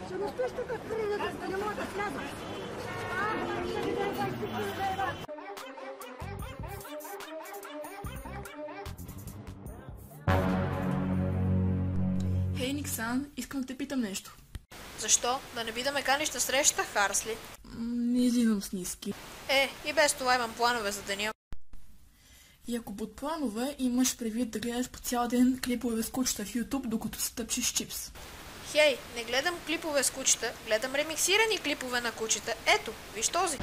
Че не стоиш тук в природата, да не мога да сляза. Ще ви дай 20 лева. Хей, Никсан, искам да те питам нещо. Защо? Да не би да ме каниш на среща, Харсли? Не излизам с ниски. И без това имам планове за деня. И ако под планове имаш предвид да гледаш по цял ден клипове с кучета в YouTube, докато се тъпчеш чипс. Хей, не гледам клипове с кучета, гледам ремиксирани клипове на кучета. Ето, виж този.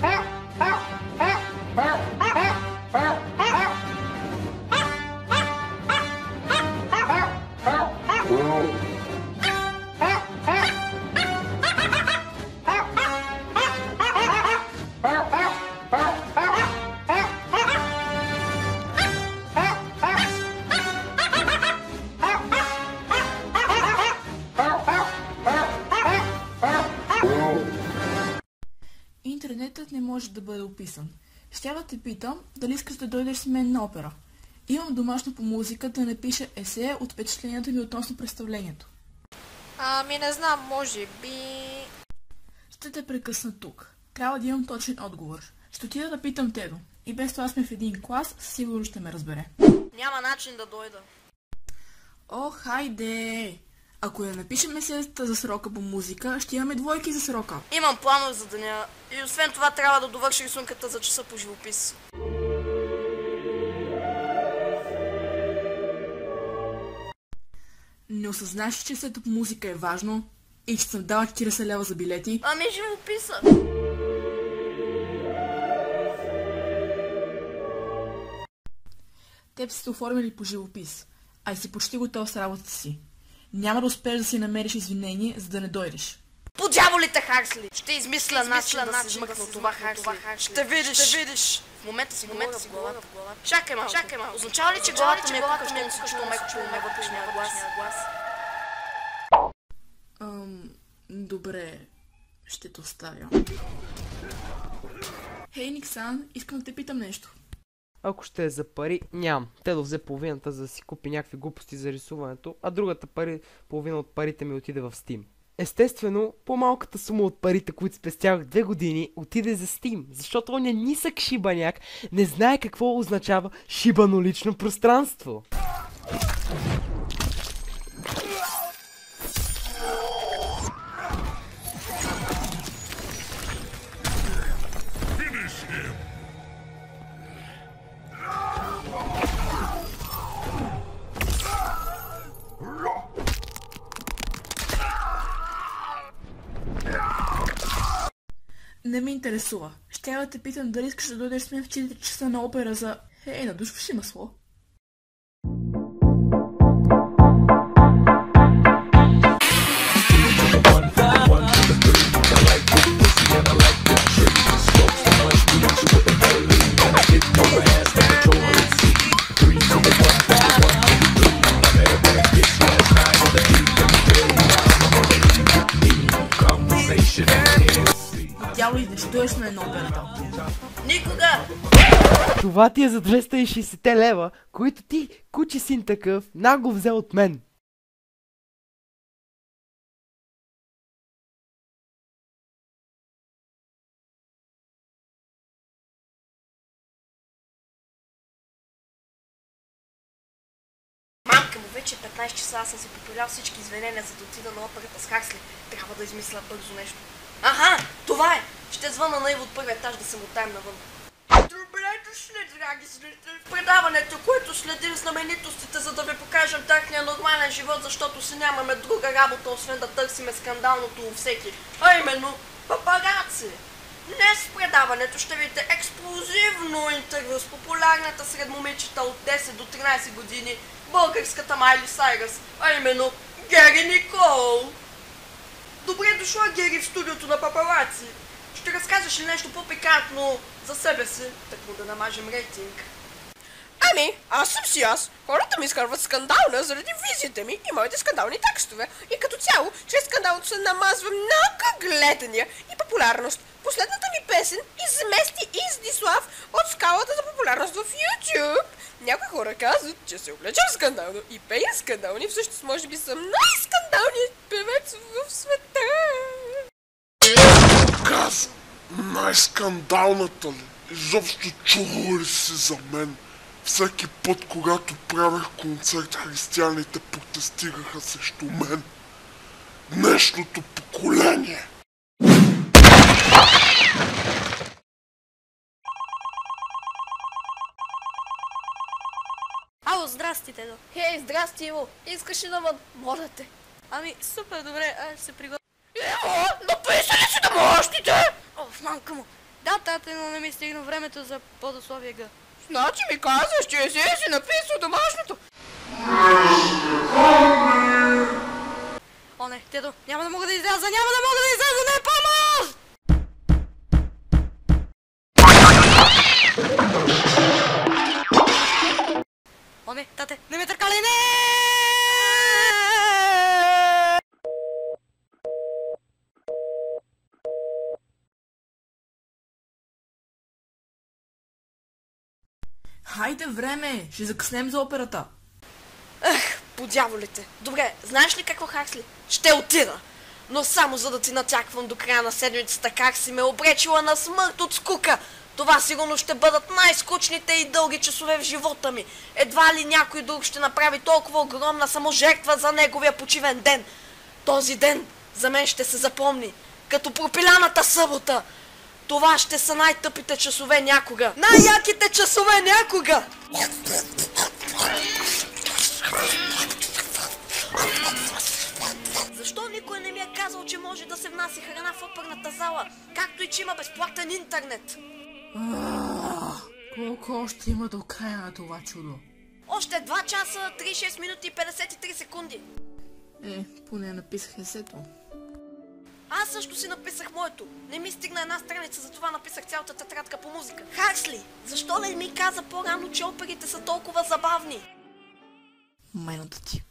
Интернетът не може да бъде описан. Ще да те питам, дали искаш да дойдеш с мен на опера. Имам домашно по музика да напиша есе от впечатленията ми относно представлението. Не знам, може би... Ще те прекъсна тук. Трябва да имам точен отговор. Ще отида да питам Тедо. И без това сме в един клас, сигурно ще ме разбере. Няма начин да дойда. О, хайде! Ако я напишем есеята за срока по музика, ще имаме двойки за срока. Имам планове за деня и освен това трябва да довърши рисунката за часа по живопис. Не осъзнаш, че есето по музика е важно и че съм дала 40 лева за билети? Живописа! Теб си се оформили по живопис, а и си почти готов с работата си. Няма да успееш да си намериш извинение, за да не дойдеш. По дяволите, Харсли! Ще измисля начин да се измъкна от това, Харсли. Ще видиш! В момента си говоря в главата. Чакай малко. Означава ли, че главата ми е кукъвщо меко чуваме вътрешния глас? Добре, ще те оставя. Хей, Никсан, искам да те питам нещо. Ако ще е за пари, нямам. Тедо взе половината, за да си купи някакви глупости за рисуването, а другата половина от парите ми отиде в Steam. Естествено, по-малката сума от парите, които спестявах 2 години, отиде за Steam, защото он е нисък шибаняк, не знае какво означава шибано лично пространство. Не ме интересува. Ще да те питам дали искаш да дойдеш с мен в 4 часа на опера за... надушваш ли масло? Дяло идеш, дойдеш на една операта. Никога! Това ти е за 260 лева, които ти, кучи син такъв, нагло взе от мен. Мамка му, вече 15 часа, аз съм си попилял всички извинения, за да отида на операта с Харсли. Трябва да измисля бързо нещо. Това е! Ще звъна на Иво от първия етаж да се мотаем навън. Добре дошли, драги зрители, в предаването, което следим знаменитостите, за да ви покажем техния нормален живот, защото си нямаме друга работа, освен да търсиме скандалното у всеки. А именно, папараци! Днес в предаването ще видите експлозивно интервю с популярната сред момичета от 10 до 13 години българската Майли Сайръс, а именно Гери Никол. Добре дошла, Гери, в студиото на папараци. Ще разкажеш ли нещо по-пикантно за себе си, так му да намажем рейтинг? Аз съм си аз. Хората ми изкарват скандална заради визите ми и моите скандални текстове. И като цяло, чрез скандалното се намазва много гледания и популярност. Последната ми песен измести Издислав от скалата за популярност в YouTube. Някои хора казват, че се облечам скандално и пея скандални, всъщност може би съм най-скандалният певец Най-скандалната ли? Изобщо чувал ли си за мен? Всеки път, когато правех концерт, християните протестираха срещу мен. Днешното поколение. Ало, здрасти, Тедо. Хей, здрасти, Иво. Искаш ли навън? Моля те. Ами, супер, добре, айде се приготвя. Иво, написа ли си домашните? Оф, мамка му. Да, тате, но не ми стигна времето за подословие Г. Значи ми казваш, че си написал домашното. О, не, Тедо, няма да мога да изляза, не помощ! О, не, тате, не ме търкали, не! Хайде време, ще закъснем за операта. Ех, по дяволите. Добре, знаеш ли какво, Хаксли? Ще отида. Но само за да ти натяквам до края на седмицата как си ме обречила на смърт от скука. Това сигурно ще бъдат най-скучните и дълги часове в живота ми. Едва ли някой друг ще направи толкова огромна саможертва за неговия почивен ден. Този ден за мен ще се запомни като пропиляната събота. Това ще са най-тъпите часове някога. Най-яките часове някога! Защо никой не ми е казал, че може да се внася храна в оперната зала, както и че има безплатен интернет? Колко още има до края на това чудо? Още 2 часа, 36 минути и 53 секунди. Поне написах есето. Аз също си написах моето. Не ми стигна една страница, затова написах цялата тетрадка по музика. Хаксли, защо не ми каза по-рано, че оперите са толкова забавни? Майната ти.